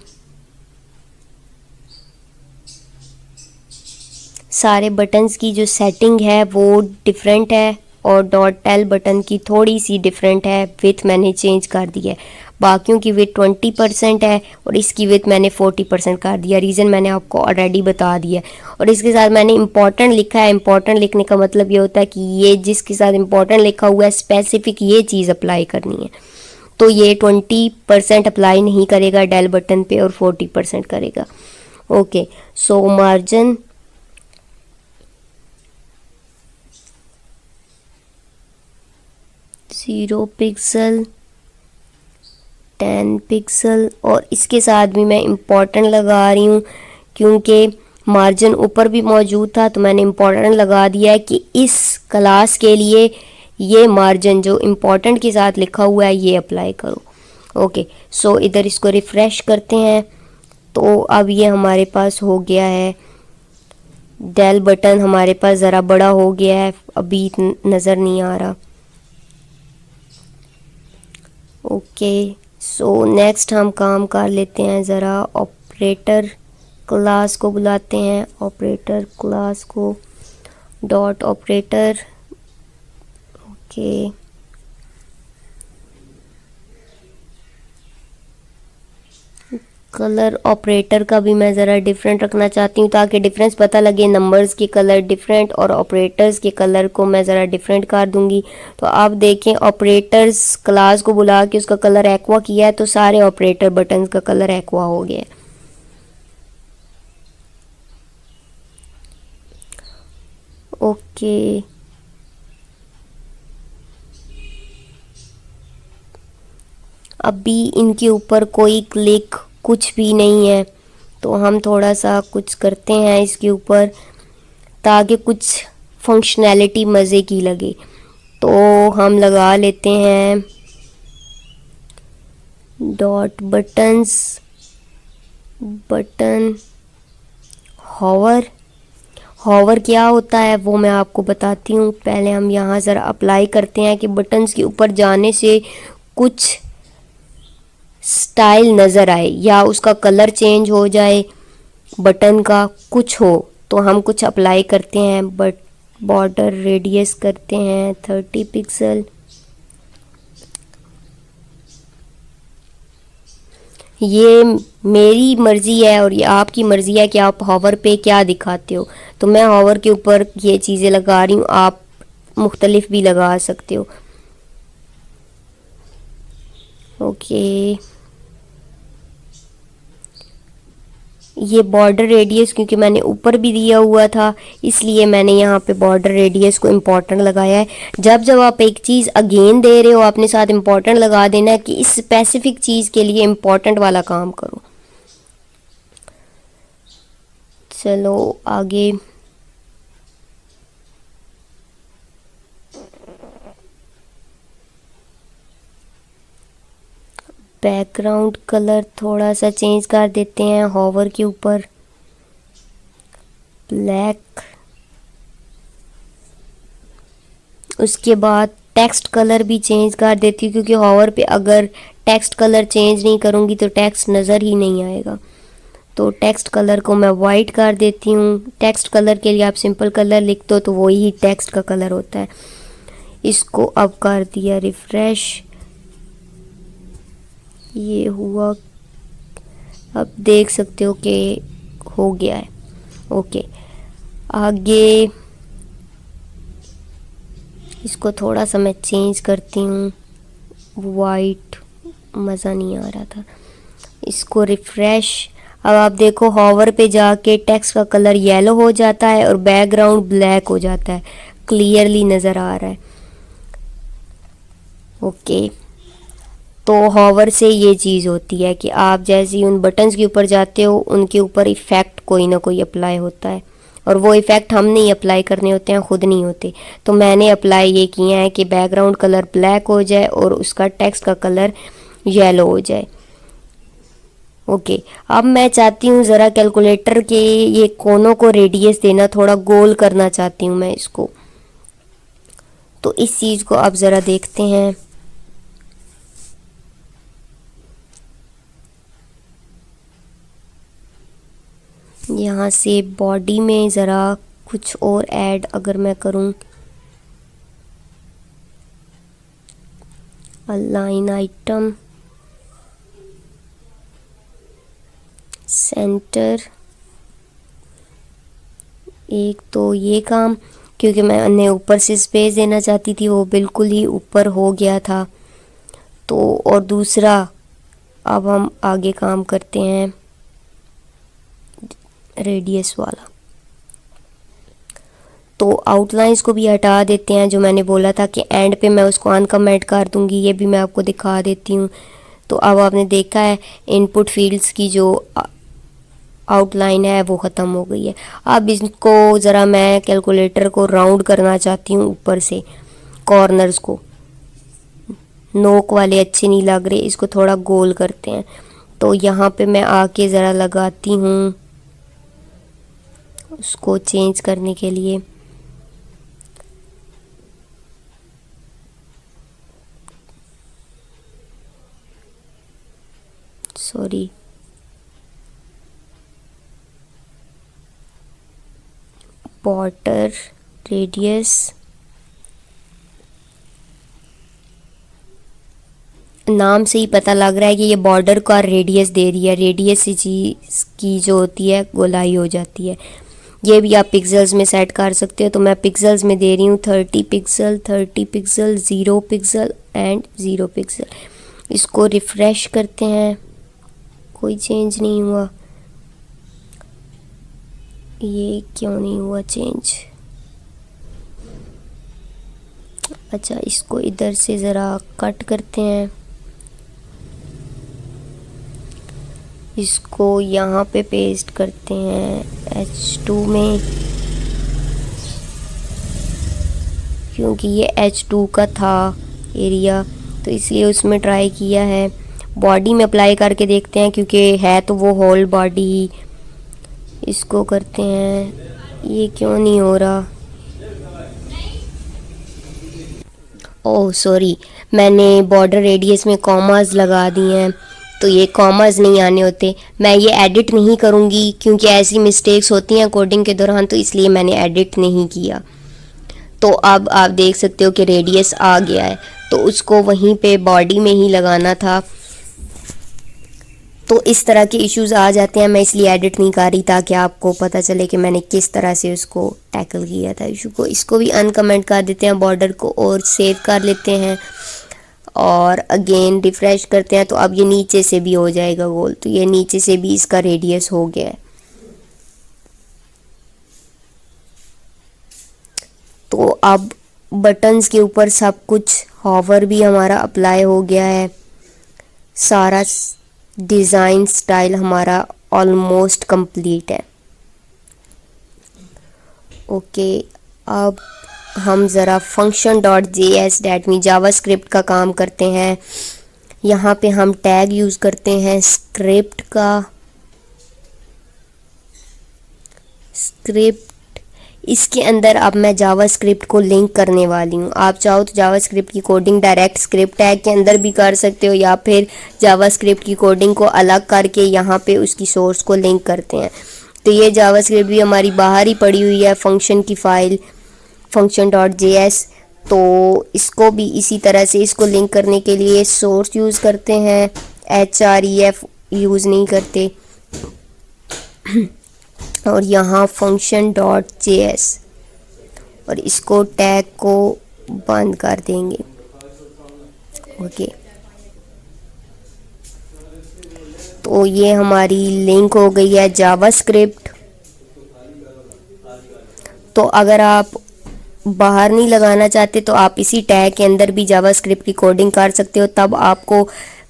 सारे बटन्स की जो सेटिंग है वो डिफरेंट है और डॉट डेल बटन की थोड़ी सी डिफरेंट है। विथ मैंने चेंज कर दी है, बाकियों की विथ 20% है और इसकी विथ मैंने 40% कर दिया। रीज़न मैंने आपको ऑलरेडी बता दिया। और इसके साथ मैंने इम्पॉर्टेंट लिखा है। इम्पॉर्टेंट लिखने का मतलब ये होता है कि ये जिसके साथ इम्पॉर्टेंट लिखा हुआ है स्पेसिफिक ये चीज़ अप्लाई करनी है, तो ये 20% अप्लाई नहीं करेगा डेल बटन पे और 40% करेगा। ओके, सो मार्जिन 0 पिक्सल, 10 पिक्सल, और इसके साथ भी मैं इम्पोर्टेंट लगा रही हूँ क्योंकि मार्जिन ऊपर भी मौजूद था तो मैंने इम्पोर्टेंट लगा दिया है कि इस क्लास के लिए ये मार्जिन जो इम्पोर्टेंट के साथ लिखा हुआ है ये अप्लाई करो। ओके, सो इधर इसको रिफ़्रेश करते हैं तो अब ये हमारे पास हो गया है। डेल बटन हमारे पास ज़रा बड़ा हो गया है, अभी नज़र नहीं आ रहा। ओके, सो नेक्स्ट हम काम कर लेते हैं, ज़रा ऑपरेटर क्लास को बुलाते हैं। Operator class co dot operator. Okay, colour operator का भी मैं ज़रा डिफरेंट रखना चाहती हूँ ताकि डिफरेंस पता लगे। नंबर्स के कलर डिफरेंट और ऑपरेटर्स के कलर को मैं ज़रा डिफरेंट कर दूँगी। तो आप देखें, ऑपरेटर्स क्लास को बुला के उसका कलर एक्वा किया है तो सारे ऑपरेटर बटन्स का कलर एक्वा हो गया है। ओके, अभी इनके ऊपर कोई क्लिक कुछ भी नहीं है तो हम थोड़ा सा कुछ करते हैं इसके ऊपर ताकि कुछ फंक्शनैलिटी मज़े की लगे। तो हम लगा लेते हैं dot buttons, button hover. Hover क्या होता है वो मैं आपको बताती हूँ। पहले हम यहाँ ज़रा अप्लाई करते हैं कि बटन्स के ऊपर जाने से कुछ स्टाइल नज़र आए या उसका कलर चेंज हो जाए, बटन का कुछ हो, तो हम कुछ अप्लाई करते हैं। बट बॉर्डर रेडियस करते हैं 30 पिक्सल। ये मेरी मर्ज़ी है और ये आपकी मर्ज़ी है कि आप हॉवर पे क्या दिखाते हो। तो मैं हॉवर के ऊपर ये चीज़ें लगा रही हूँ, आप मुख्तलिफ भी लगा सकते हो। ओके, ये बॉर्डर रेडियस क्योंकि मैंने ऊपर भी दिया हुआ था इसलिए मैंने यहाँ पे बॉर्डर रेडियस को इम्पोर्टेंट लगाया है। जब जब आप एक चीज़ अगेन दे रहे हो आपने साथ इम्पोर्टेंट लगा देना है कि इस स्पेसिफिक चीज़ के लिए इम्पोर्टेंट वाला काम करो। चलो आगे, बैकग्राउंड कलर थोड़ा सा चेंज कर देते हैं हॉवर के ऊपर, ब्लैक। उसके बाद टेक्स्ट कलर भी चेंज कर देती हूँ क्योंकि हॉवर पे अगर टेक्स्ट कलर चेंज नहीं करूँगी तो टेक्स्ट नज़र ही नहीं आएगा। तो टेक्स्ट कलर को मैं वाइट कर देती हूँ। टेक्स्ट कलर के लिए आप सिंपल कलर लिख दो तो वही टेक्स्ट का कलर होता है। इसको अब कर दिया रिफ्रेश, ये हुआ, अब देख सकते हो कि हो गया है। ओके, आगे इसको थोड़ा सा मैं चेंज करती हूँ, वाइट मज़ा नहीं आ रहा था। इसको रिफ्रेश, अब आप देखो हॉवर पे जाके टेक्स्ट का कलर येलो हो जाता है और बैकग्राउंड ब्लैक हो जाता है, क्लियरली नज़र आ रहा है। ओके, तो हॉवर से ये चीज़ होती है कि आप जैसे ही उन बटन्स के ऊपर जाते हो उनके ऊपर इफ़ेक्ट कोई ना कोई अप्लाई होता है, और वो इफ़ेक्ट हम नहीं अप्लाई करने होते हैं, ख़ुद नहीं होते। तो मैंने अप्लाई ये किया है कि बैकग्राउंड कलर ब्लैक हो जाए और उसका टेक्स्ट का कलर येलो हो जाए। ओके, अब मैं चाहती हूँ ज़रा कैलकुलेटर के ये कोनों को रेडियस देना, थोड़ा गोल करना चाहती हूँ मैं इसको। तो इस चीज़ को आप ज़रा देखते हैं। यहाँ से बॉडी में ज़रा कुछ और ऐड अगर मैं करूँ, अलाइन आइटम, सेंटर, एक तो ये काम, क्योंकि मैं अन्य ऊपर से स्पेस देना चाहती थी, वो बिल्कुल ही ऊपर हो गया था। तो और दूसरा, अब हम आगे काम करते हैं रेडियस वाला। तो आउटलाइंस को भी हटा देते हैं, जो मैंने बोला था कि एंड पे मैं उसको अनकमेंट कर दूंगी, ये भी मैं आपको दिखा देती हूँ। तो अब आपने देखा है इनपुट फील्ड्स की जो आउटलाइन है वो ख़त्म हो गई है। अब इसको ज़रा मैं कैलकुलेटर को राउंड करना चाहती हूँ, ऊपर से कॉर्नर्स को, नोक वाले अच्छे नहीं लग रहे, इसको थोड़ा गोल करते हैं। तो यहाँ पे मैं आके ज़रा लगाती हूँ उसको चेंज करने के लिए। सॉरी, बॉर्डर रेडियस, नाम से ही पता लग रहा है कि ये बॉर्डर का रेडियस दे दिया। रेडियस से चीज़ की जो होती है गोलाई हो जाती है। ये भी आप पिक्सल्स में सेट कर सकते हो। तो मैं पिक्सल्स में दे रही हूँ 30 pixel, 30 pixel, 0 pixel and 0 pixel. इसको रिफ़्रेश करते हैं, कोई चेंज नहीं हुआ। ये क्यों नहीं हुआ चेंज? अच्छा, इसको इधर से ज़रा कट करते हैं, इसको यहाँ पे पेस्ट करते हैं H2 में, क्योंकि ये H2 का था एरिया तो इसलिए उसमें ट्राई किया है। बॉडी में अप्लाई करके देखते हैं, क्योंकि है तो वो होल बॉडी ही। इसको करते हैं, ये क्यों नहीं हो रहा? ओह सॉरी, मैंने बॉर्डर रेडियस में कॉमास लगा दिए हैं, तो ये कॉमास नहीं आने होते। मैं ये एडिट नहीं करूँगी क्योंकि ऐसी मिस्टेक्स होती हैं कोडिंग के दौरान, तो इसलिए मैंने एडिट नहीं किया। तो अब आप देख सकते हो कि रेडियस आ गया है, तो उसको वहीं पे बॉडी में ही लगाना था। तो इस तरह के इश्यूज़ आ जाते हैं, मैं इसलिए एडिट नहीं कर रही, ताकि आपको पता चले कि मैंने किस तरह से उसको टैकल किया था इशू को। इसको भी अनकमेंट कर देते हैं बॉर्डर को और सेव कर लेते हैं, और अगेन रिफ़्रेश करते हैं। तो अब ये नीचे से भी हो जाएगा गोल, तो ये नीचे से भी इसका रेडियस हो गया है। तो अब बटन्स के ऊपर सब कुछ हॉवर भी हमारा अप्लाई हो गया है, सारा डिज़ाइन स्टाइल हमारा ऑलमोस्ट कंप्लीट है। ओके, अब हम ज़रा function.js डैट मीन जावास्क्रिप्ट का काम करते हैं। यहाँ पे हम टैग यूज़ करते हैं स्क्रिप्ट का। स्क्रिप्ट इसके अंदर अब मैं जावास्क्रिप्ट को लिंक करने वाली हूँ। आप चाहो तो जावास्क्रिप्ट की कोडिंग डायरेक्ट स्क्रिप्ट टैग के अंदर भी कर सकते हो, या फिर जावास्क्रिप्ट की कोडिंग को अलग करके यहाँ पे उसकी सोर्स को लिंक करते हैं। तो ये जावास्क्रिप्ट भी हमारी बाहर ही पड़ी हुई है फंक्शन की फाइल function.js। तो इसको भी इसी तरह से इसको लिंक करने के लिए सोर्स यूज़ करते हैं, href यूज़ नहीं करते। और यहाँ function.js और इसको टैग को बंद कर देंगे। ओके, तो ये हमारी लिंक हो गई है जावास्क्रिप्ट। तो अगर आप बाहर नहीं लगाना चाहते तो आप इसी टैग के अंदर भी जावास्क्रिप्ट की कोडिंग कर सकते हो, तब आपको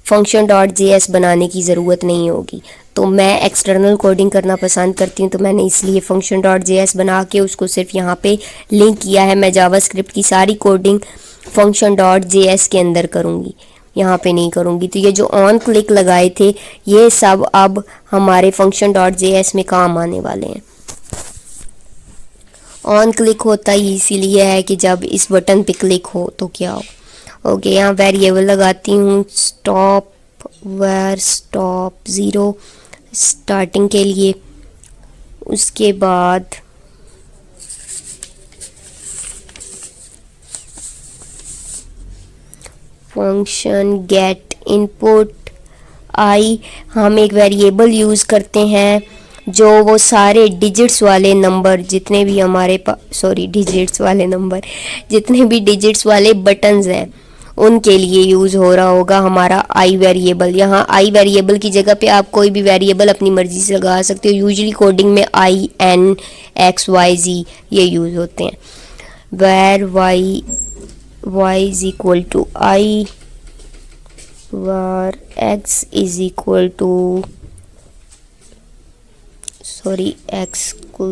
function.js बनाने की ज़रूरत नहीं होगी। तो मैं एक्सटर्नल कोडिंग करना पसंद करती हूँ, तो मैंने इसलिए function.js बना के उसको सिर्फ यहाँ पे लिंक किया है। मैं जावास्क्रिप्ट की सारी कोडिंग function.js के अंदर करूँगी, यहाँ पे नहीं करूँगी। तो ये जो ऑन क्लिक लगाए थे ये सब अब हमारे function.js में काम आने वाले हैं। ऑन क्लिक होता ही इसीलिए है कि जब इस बटन पे क्लिक हो तो क्या हो। ओके, यहाँ वेरिएबल लगाती हूँ स्टॉप वर स्टॉप 0 स्टार्टिंग के लिए। उसके बाद फंक्शन गेट इनपुट आई, हम एक वेरिएबल यूज़ करते हैं जो वो सारे डिजिट्स वाले नंबर जितने भी हमारे पास डिजिट्स वाले डिजिट्स वाले बटन्स हैं उनके लिए यूज़ हो रहा होगा हमारा आई वेरिएबल। यहाँ आई वेरिएबल की जगह पे आप कोई भी वेरिएबल अपनी मर्ज़ी से लगा सकते हो। यूजुअली कोडिंग में i n x y z ये यूज़ होते हैं। Where y is equal to i, where x is equal to x को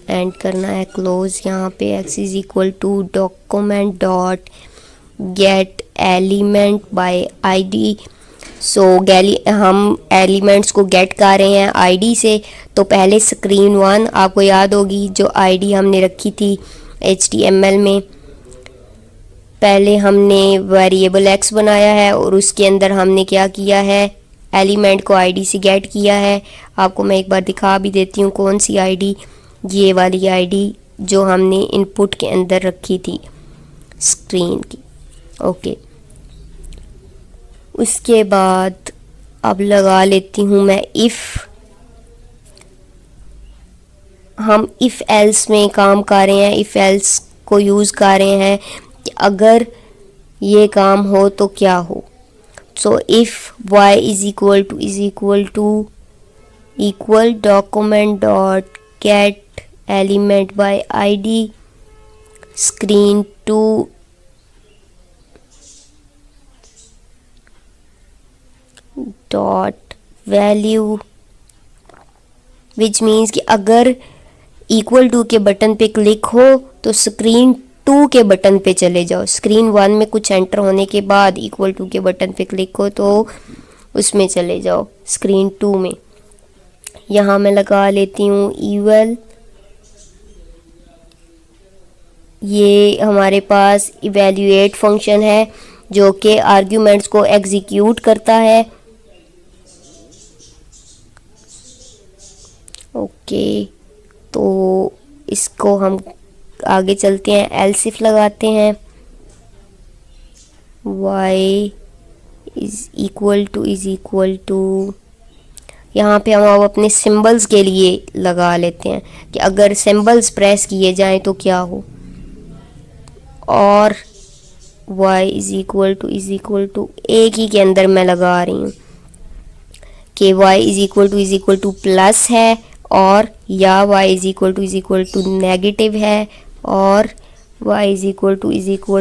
एंड करना है क्लोज। यहाँ पे x is equal to document dot get element by ID. So हम elements को गेट कर रहे हैं आईडी से। तो पहले स्क्रीन 1 आपको याद होगी जो आईडी हमने रखी थी HTML में, पहले हमने वेरिएबल एक्स बनाया है और उसके अंदर हमने क्या किया है, एलिमेंट को आईडी से गेट किया है। आपको मैं एक बार दिखा भी देती हूँ कौन सी आईडी, ये वाली आईडी जो हमने इनपुट के अंदर रखी थी स्क्रीन की। ओके, उसके बाद अब लगा लेती हूँ मैं हम इफ़ एल्स में काम कर रहे हैं, इफ़ एल्स को यूज़ कर रहे हैं कि अगर ये काम हो तो क्या हो। So if y is equal to equal document dot get element by ID screen 2 dot value, which means कि अगर इक्वल टू के बटन पे क्लिक हो तो स्क्रीन 2 के बटन पे चले जाओ। स्क्रीन 1 में कुछ एंटर होने के बाद इक्वल टू के बटन पे क्लिक हो तो उसमें चले जाओ स्क्रीन 2 में। यहाँ मैं लगा लेती हूँ इवल, ये हमारे पास इवैल्यूएट फंक्शन है जो कि आर्ग्यूमेंट्स को एग्जीक्यूट करता है। ओके, तो इसको हम आगे चलते हैं, एल्स इफ लगाते हैं। y इज़ इक्वल टू यहाँ पे हम अपने सिंबल्स के लिए लगा लेते हैं कि अगर सिंबल्स प्रेस किए जाएं तो क्या हो। और y इज़ इक्वल टू एक ही के अंदर मैं लगा रही हूँ कि y is equal to plus है, और या y is equal to negative है, और y is equal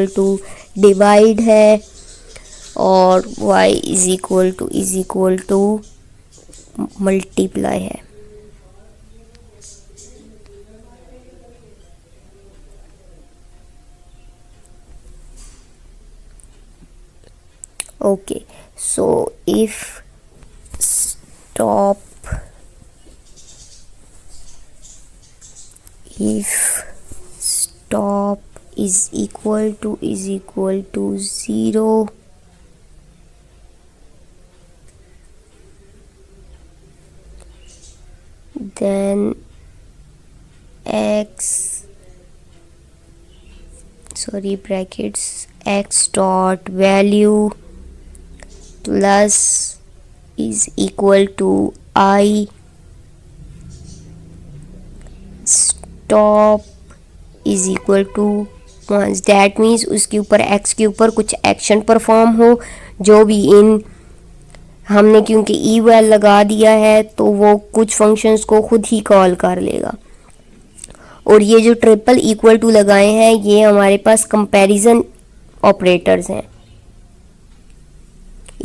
to divide है, और y is equal to multiply है। Okay, so if stop if is equal to 0, then brackets x dot value plus is equal to I, stop is equal to once, that means उसके ऊपर x के ऊपर कुछ action perform हो, जो भी इन हमने क्योंकि ई वेल लगा दिया है तो वो कुछ फंक्शंस को खुद ही कॉल कर लेगा। और ये जो ट्रिपल इक्वल टू लगाए हैं ये हमारे पास कंपैरिजन ऑपरेटर्स हैं,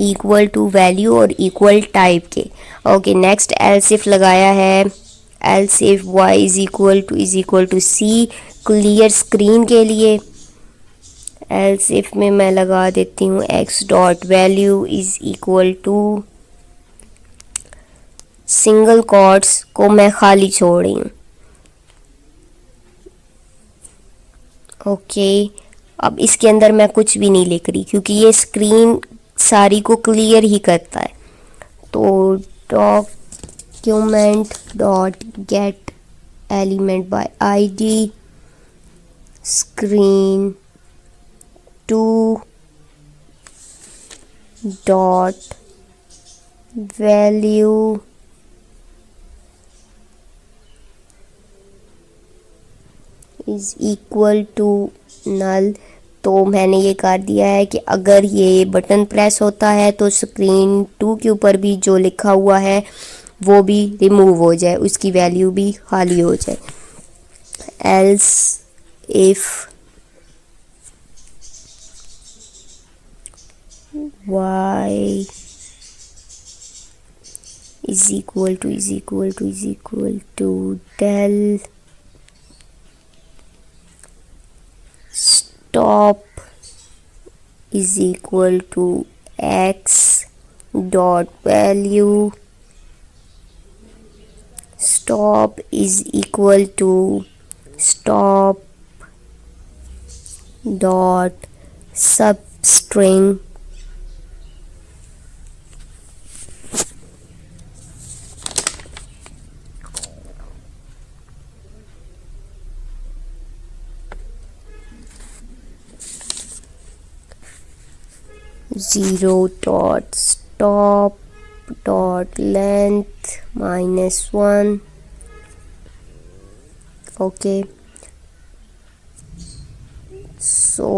इक्वल टू वैल्यू और इक्वल टाइप के। ओके, नेक्स्ट एल्स इफ लगाया है, else if y is equal to C clear screen के लिए। एल्स इफ में मैं लगा देती हूँ x dot value is equal to, single quotes को मैं खाली छोड़ रही हूँ। ओके, अब इसके अंदर मैं कुछ भी नहीं लिख रही क्योंकि ये स्क्रीन सारी को क्लियर ही करता है। तो document dot get element by ID screen 2 dot value is equal to null. तो मैंने ये कर दिया है कि अगर ये बटन प्रेस होता है तो स्क्रीन 2 के ऊपर भी जो लिखा हुआ है वो भी रिमूव हो जाए, उसकी वैल्यू भी खाली हो जाए। Else if y is equal to del stop is equal to x dot value, stop is equal to stop dot substring zero dot stop dot length -1। Okay, सो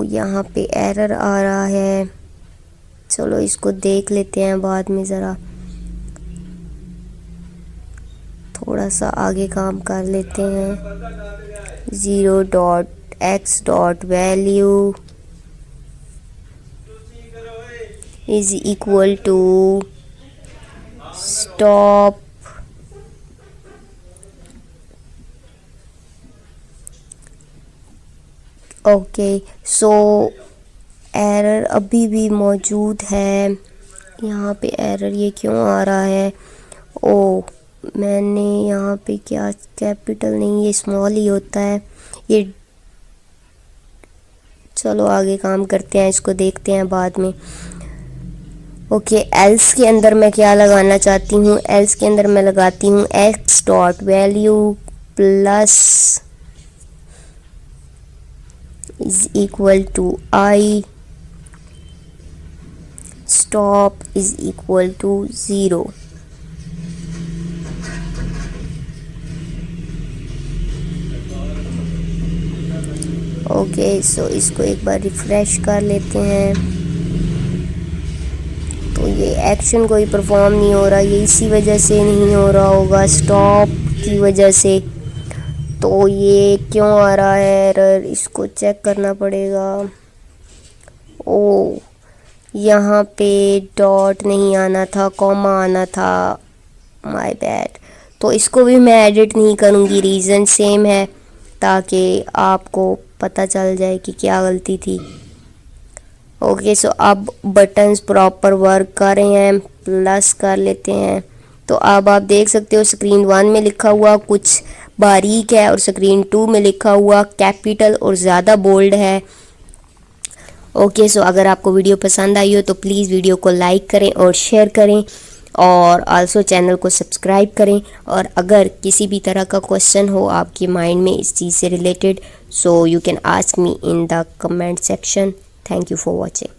यहाँ पे एरर आ रहा है, चलो इसको देख लेते हैं बाद में, ज़रा थोड़ा सा आगे काम कर लेते हैं। 0 dot x dot value is equal to stop okay, so error अभी भी मौजूद है यहाँ पे। एरर ये क्यों आ रहा है? ओ, मैंने यहाँ पे क्या, कैपिटल नहीं, ये स्मॉल ही होता है ये। चलो आगे काम करते हैं, इसको देखते हैं बाद में। ओके, एल्स के अंदर मैं क्या लगाना चाहती हूँ? एल्स के अंदर मैं लगाती हूँ x dot value plus is equal to i, stop is equal to 0। Okay, so इसको एक बार रिफ्रेश कर लेते हैं। तो ये एक्शन कोई परफॉर्म नहीं हो रहा, ये इसी वजह से नहीं हो रहा होगा, स्टॉप की वजह से। तो ये क्यों आ रहा है एरर, इसको चेक करना पड़ेगा। ओ, यहाँ पे डॉट नहीं आना था, कॉमा आना था, माय बैड। तो इसको भी मैं एडिट नहीं करूँगी, रीज़न सेम है, ताकि आपको पता चल जाए कि क्या गलती थी। ओके, सो अब बटन्स प्रॉपर वर्क कर रहे हैं, प्लस कर लेते हैं तो अब आप देख सकते हो स्क्रीन 1 में लिखा हुआ कुछ बारीक है और स्क्रीन 2 में लिखा हुआ कैपिटल और ज़्यादा बोल्ड है। ओके, सो अगर आपको वीडियो पसंद आई हो तो प्लीज़ वीडियो को लाइक करें और शेयर करें और आल्सो चैनल को सब्सक्राइब करें। और अगर किसी भी तरह का क्वेश्चन हो आपके माइंड में इस चीज़ से related, so you can ask me in the comment section. Thank you for watching.